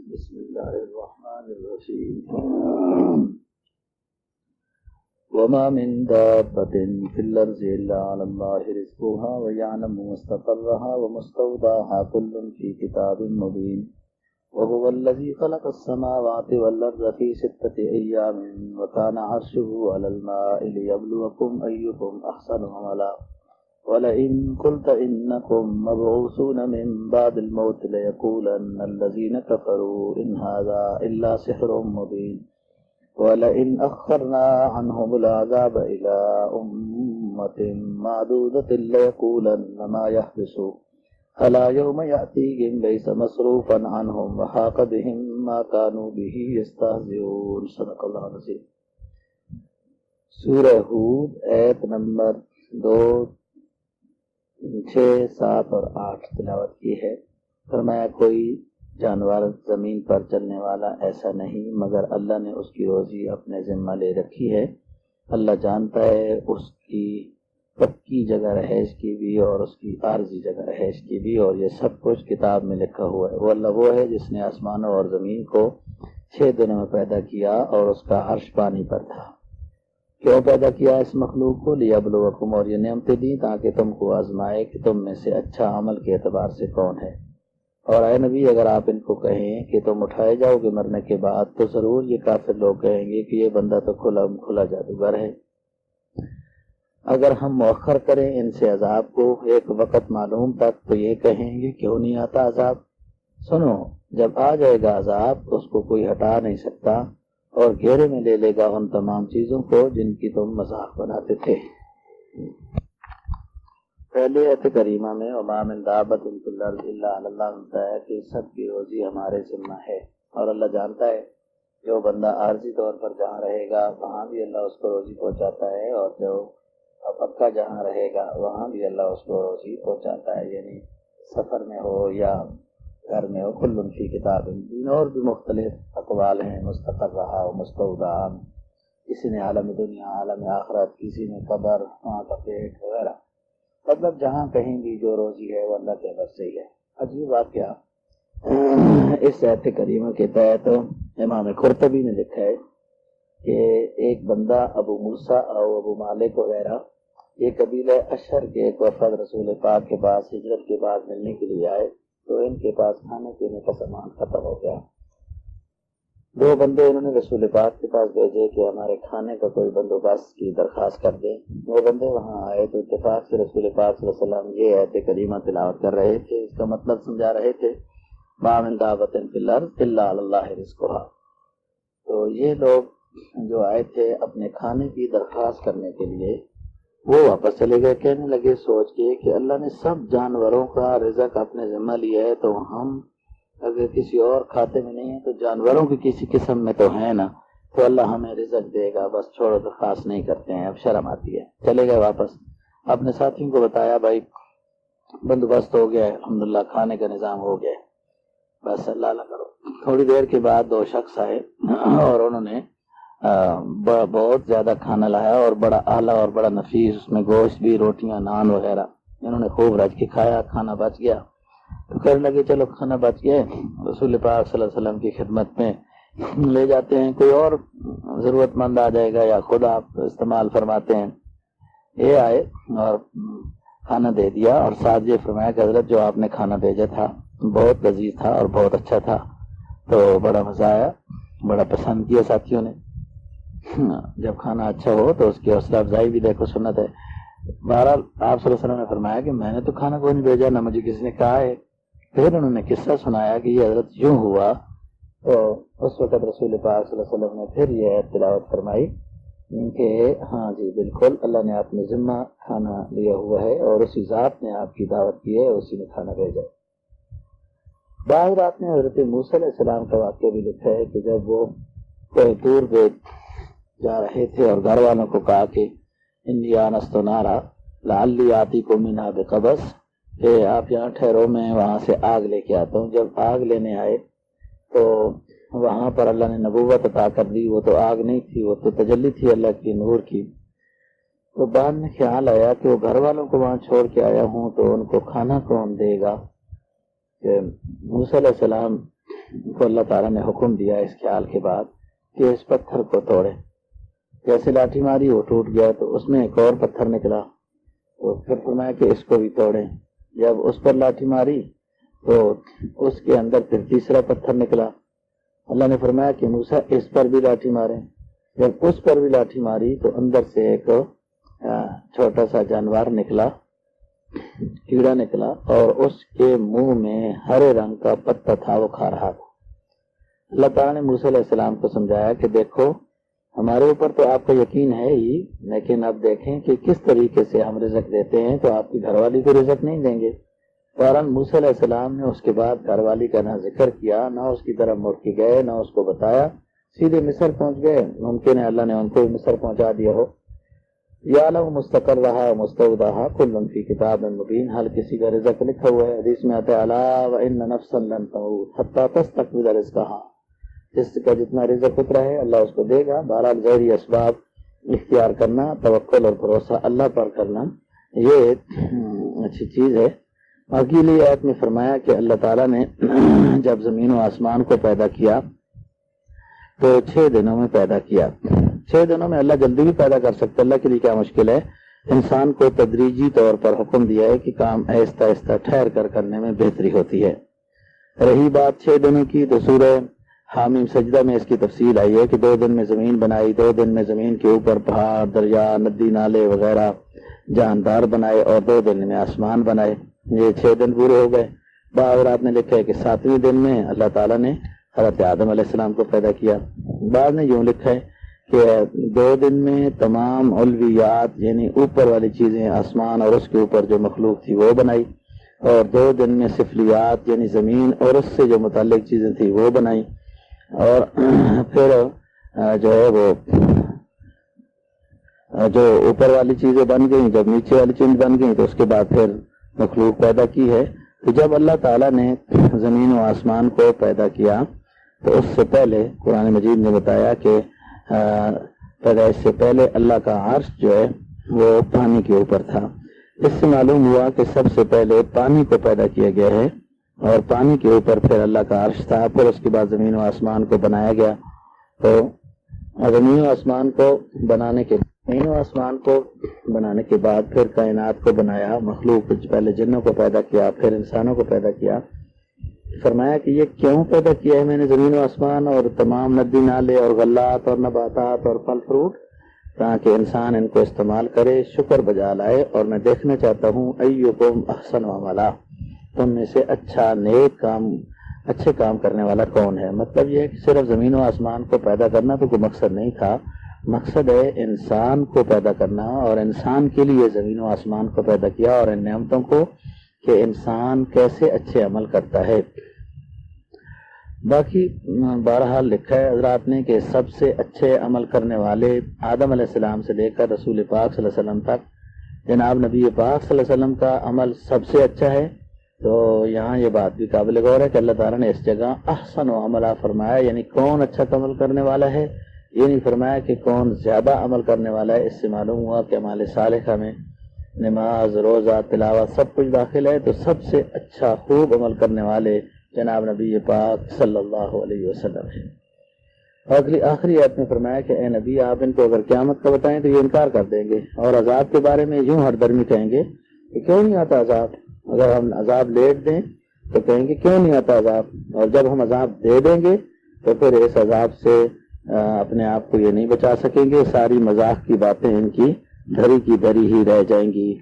بسم الله الرحمن الرحيم وما من دابة في الأرض إلا على الله رزقها ويعلم مستقرها ومستودعها كل في كتاب مبين وهو الذي خلق السماوات والأرض في 6 أيام وكان عرشه على الماء ليبلوكم أيكم أحسن عملا وَلَئِن قُلْتَ إِنَّكُمْ مَبْعُوثُونَ مِنْ بَعْدِ الْمَوْتِ لَيَقُولَنَّ الَّذِينَ كَفَرُوا إِنْ هَذَا إِلَّا سِحْرٌ مُبِينٌ وَلَئِنْ أَخَّرْنَا عَنْهُمُ الْعَذَابَ إِلَى أُمَّةٍ مَّعْدُودَةٍ لَيَقُولَنَّ مَا يَحْبِسُ أَلَا يَوْمَ يَأْتِيهِمْ لَيْسَ مَصْرُوفًا عَنْهُمْ وَحَاقَ بِهِم مَّا كَانُوا بِهِ يَسْتَهْزِئُونَ صدق اللہ العظیم۔ سورہ ہود آیت نمبر 2، 6، 7 اور 8 تلاوت کی ہے۔ فرمایا کوئی جانور زمین پر چلنے والا ایسا نہیں مگر اللہ نے اس کی روزی اپنے ذمہ لے رکھی ہے۔ اللہ جانتا ہے اس کی پکی جگہ رہائش کی بھی اور اس کی عارضی جگہ رہائش کی بھی، اور یہ سب کچھ کتاب میں لکھا ہوا ہے۔ وہ اللہ وہ ہے جس نے آسمانوں اور زمین کو 6 دنوں میں پیدا کیا اور اس کا عرش پانی پر تھا۔ کیوں پیدا کیا اس مخلوق کو؟ لیبلوکم، اور یہ نعمتیں دی تاکہ تم کو آزمائے کہ تم میں سے اچھا عمل کے اعتبار سے کون ہے۔ اور اے نبی اگر آپ ان کو کہیں کہ تم اٹھائے جاؤ گے مرنے کے بعد تو ضرور یہ کافر لوگ کہیں گے کہ یہ بندہ تو کھلا جادوگر ہے۔ اگر ہم مؤخر کریں ان سے عذاب کو ایک وقت معلوم تک تو یہ کہیں گے کیوں نہیں آتا عذاب؟ سنو، جب آ جائے گا عذاب اس کو کوئی ہٹا نہیں سکتا اور گھیرے میں لے لے گا ان تمام چیزوں کو جن کی تم مذاق بناتے تھے۔ پہلے آیت کریمہ میں وما من دابۃ فی الارض الا علی اللہ ہوتا ہے کہ سب کی روزی ہمارے ذمہ ہے، اور اللہ جانتا ہے جو بندہ عارضی طور پر جہاں رہے گا وہاں بھی اللہ اس کو روزی پہنچاتا ہے، اور جو پکا جہاں رہے گا وہاں بھی اللہ اس کو روزی پہنچاتا ہے، یعنی سفر میں ہو یا گھر میں ہو۔ کل فی کتاب مبین، اور بھی مختلف اقوال ہیں، مستقر رہا و مستودع، کسی نے عالم دنیا، عالم آخرت، کسی نے قبر، وہاں کا پیٹ وغیرہ، مطلب جہاں کہیں بھی جو روزی ہے وہ اللہ کے عطا سے ہی ہے۔ عجیب واقعہ اس آیت کریمہ کے تحت امام قرطبی نے لکھا ہے کہ ایک بندہ ابو موسیٰ اور ابو مالک وغیرہ یہ قبیلہ اشہر کے ایک وفد رسول پاک کے پاس ہجرت کے بعد ملنے کے لیے آئے تو ان کے پاس کھانے پینے کا سامان ختم ہو گیا۔ 2 بندے انہوں نے رسول پاک کے پاس بھیجے کہ ہمارے کھانے کا کوئی بندوبست کی درخواست کر دیں۔ 2 بندے وہاں آئے تو اتفاق سے رسول پاک صلی اللہ علیہ وسلم یہ آیت کریمہ تلاوت کر رہے تھے، اس کا مطلب سمجھا رہے تھے، ما من دابۃ فی الارض الا علی اللہ رزقها۔ تو یہ لوگ جو آئے تھے اپنے کھانے کی درخواست کرنے کے لیے وہ واپس چلے گئے، کہنے لگے سوچ کے کہ اللہ نے سب جانوروں کا رزق اپنے ذمہ لیا ہے تو ہم اگر کسی اور کھاتے میں نہیں ہیں تو جانوروں کی کسی قسم میں تو ہے نا، تو اللہ ہمیں رزق دے گا، بس چھوڑو درخواست نہیں کرتے ہیں، اب شرم آتی ہے۔ چلے گئے واپس، اپنے ساتھیوں کو بتایا بھائی بندوبست ہو گیا ہے، الحمدللہ کھانے کا نظام ہو گیا ہے، بس اللہ کرو۔ تھوڑی دیر کے بعد 2 شخص آئے اور انہوں نے بہت زیادہ کھانا لایا اور بڑا اعلیٰ اور بڑا نفیس، اس میں گوشت بھی، روٹیاں، نان وغیرہ، انہوں نے خوب رج کے کھایا، کھانا بچ گیا تو کہنے لگے چلو کھانا بچ گیا، رسول پاک صلی اللہ علیہ وسلم کی خدمت میں لے جاتے ہیں، کوئی اور ضرورت مند آ جائے گا یا خود آپ استعمال فرماتے ہیں۔ یہ آئے اور کھانا دے دیا اور ساتھ یہ فرمایا کہ حضرت جو آپ نے کھانا بھیجا تھا بہت لذیذ تھا اور بہت اچھا تھا، تو بڑا مزہ آیا، بڑا پسند کیا ساتھیوں نے۔ جب کھانا اچھا ہو تو اس کی حوصلہ افزائی بھی دیکھو سنت ہے۔ بہرحال آپ صلی اللہ علیہ وسلم نے فرمایا کہ میں نے تو کھانا کوئی نہیں بھیجا، نہ مجھے کسی نے کہا ہے۔ پھر انہوں نے قصہ سنایا کہ یہ حضرت یوں ہوا، تو اس وقت رسول پاک صلی اللہ علیہ وسلم نے پھر یہ تلاوت فرمائی کہ ہاں جی بالکل اللہ نے اپنے ذمہ کھانا لیا ہوا ہے اور اسی ذات نے آپ کی دعوت کی ہے، اسی نے کھانا بھیجا ہے۔ بعض رات میں حضرت موسیٰ علیہ السلام کا واقعہ بھی لکھا ہے کہ جب وہ کوئی دور پہ جا رہے تھے اور گھر والوں کو کہا کہ انی آنست نارا لعلی آتیکم منہا بقبس، کہ آپ یہاں ٹھہرو میں وہاں سے آگ لے کے آتا ہوں۔ جب آگ لینے آئے تو وہاں پر اللہ نے نبوت عطا کر دی، وہ تو آگ نہیں تھی، وہ تو تجلی تھی اللہ کی نور کی۔ تو بعد میں خیال آیا کہ وہ گھر والوں کو وہاں چھوڑ کے آیا ہوں تو ان کو کھانا کون دے گا، کہ موسیٰ علیہ السلام کو اللہ تعالیٰ نے حکم دیا اس خیال کے بعد کہ اس پتھر کو توڑے. جیسے لاٹھی ماری وہ ٹوٹ گیا تو اس میں ایک اور پتھر نکلا, تو پھر فرمایا کہ اس کو بھی توڑیں. جب اس پر لاٹھی ماری تو اس کے اندر پھر تیسرا پتھر نکلا. اللہ نے فرمایا کہ موسیٰ اس پر بھی لاٹھی ماریں. جب اس پر بھی لاٹھی ماری تو اندر سے ایک چھوٹا سا جانور نکلا, کیڑا نکلا, اور اس کے منہ میں ہرے رنگ کا پتا تھا, وہ کھا رہا تھا. اللہ تعالیٰ نے موسیٰ علیہ السلام کو سمجھایا کہ دیکھو ہمارے اوپر تو آپ کا یقین ہے ہی, لیکن اب دیکھیں کہ کس طریقے سے ہم رزق دیتے ہیں, تو آپ کی گھر والی کو رزق نہیں دیں گے. فوراً موسیٰ علیہ السلام نے اس کے بعد گھر والی کا نہ ذکر کیا, نہ اس کی طرف مڑ کے گئے, نہ اس کو بتایا, سیدھے مصر پہنچ گئے. ممکن ہے اللہ نے ان کو مصر پہنچا دیا ہو. یعلم مستقرها ومستودعها كل فی کتاب مبین, ہر کسی کا رزق لکھا ہوا ہے. حدیث میں آتا ہے الا وان نفسا لن تموت حتى تستقبل رزقها, جس کا جتنا رزق اترا ہے اللہ اس کو دے گا. بہرحال ظاہری اسباب اختیار کرنا, توکل اور بھروسہ اللہ پر کرنا, یہ اچھی چیز ہے. اگلی آیت میں فرمایا کہ اللہ تعالیٰ نے جب زمین و آسمان کو پیدا کیا تو 6 دنوں میں پیدا کیا. 6 دنوں میں اللہ جلدی بھی پیدا کر سکتا, اللہ کے لیے کیا مشکل ہے. انسان کو تدریجی طور پر حکم دیا ہے کہ کام آہستہ آہستہ ٹھہر کر کرنے میں بہتری ہوتی ہے. رہی بات 6 دنوں کی, تو سورہ حامیم سجدہ میں اس کی تفصیل آئی ہے کہ 2 دن میں زمین بنائی, 2 دن میں زمین کے اوپر پہاڑ, دریا, ندی, نالے وغیرہ جاندار بنائے, اور 2 دن میں آسمان بنائے. یہ 6 دن پورے ہو گئے. بعض رات نے لکھا ہے کہ 7ویں دن میں اللہ تعالیٰ نے حضرت آدم علیہ السلام کو پیدا کیا. بعض نے یوں لکھا ہے کہ 2 دن میں تمام علویات یعنی اوپر والی چیزیں, آسمان اور اس کے اوپر جو مخلوق تھی وہ بنائی, اور 2 دن میں سفلیات یعنی زمین اور اس سے جو متعلق چیزیں تھی وہ بنائی, اور پھر جو ہے وہ جو اوپر والی چیزیں بن گئیں, جب نیچے والی چیز بن گئیں تو اس کے بعد پھر مخلوق پیدا کی ہے. تو جب اللہ تعالیٰ نے زمین و آسمان کو پیدا کیا تو اس سے پہلے قرآن مجید نے بتایا کہ پیدائش سے پہلے اللہ کا عرش جو ہے وہ پانی کے اوپر تھا. اس سے معلوم ہوا کہ سب سے پہلے پانی کو پیدا کیا گیا ہے, اور پانی کے اوپر پھر اللہ کا عرش تھا. پھر اس کے بعد زمین و آسمان کو بنایا گیا. تو زمین و آسمان کو بنانے کے بعد پھر کائنات کو بنایا, مخلوق پہلے جنوں کو پیدا کیا, پھر انسانوں کو پیدا کیا. فرمایا کہ یہ کیوں پیدا کیا ہے میں نے زمین و آسمان اور تمام ندی نالے اور غلات اور نباتات اور پھل فروٹ, تاکہ انسان ان کو استعمال کرے, شکر بجا لائے. اور میں دیکھنا چاہتا ہوں ایکم احسن عملا, تم میں سے اچھا نیک کام, اچھے کام کرنے والا کون ہے. مطلب یہ ہے کہ صرف زمین و آسمان کو پیدا کرنا تو کوئی مقصد نہیں تھا, مقصد ہے انسان کو پیدا کرنا, اور انسان کے لیے زمین و آسمان کو پیدا کیا اور ان نعمتوں کو کہ انسان کیسے اچھے عمل کرتا ہے. باقی بہرحال لکھا ہے حضرات نے کہ سب سے اچھے عمل کرنے والے آدم علیہ السلام سے لے کر رسول پاک صلی اللہ علیہ وسلم تک, جناب نبی پاک صلی اللہ علیہ وسلم کا عمل سب سے اچھا ہے. تو یہاں یہ بات بھی قابل غور ہے کہ اللہ تعالیٰ نے اس جگہ احسن و عملہ فرمایا, یعنی کون اچھا عمل کرنے والا ہے, یہ نہیں فرمایا کہ کون زیادہ عمل کرنے والا ہے. اس سے معلوم ہوا کہ اعمال صالحہ میں نماز, روزہ, تلاوت سب کچھ داخل ہے. تو سب سے اچھا خوب عمل کرنے والے جناب نبی پاک صلی اللہ علیہ وسلم ہے. آخری آیت میں فرمایا کہ اے نبی آپ ان کو اگر قیامت کا بتائیں تو یہ انکار کر دیں گے, اور عذاب کے بارے میں یوں ہر درمی کہیں گے کہ کیوں نہیں آتا عذاب. اگر ہم عذاب لیٹ دیں تو کہیں گے کیوں نہیں آتا عذاب, اور جب ہم عذاب دے دیں گے تو پھر اس عذاب سے اپنے آپ کو یہ نہیں بچا سکیں گے. ساری مذاق کی باتیں ان کی دھری کی دھری ہی رہ جائیں گی.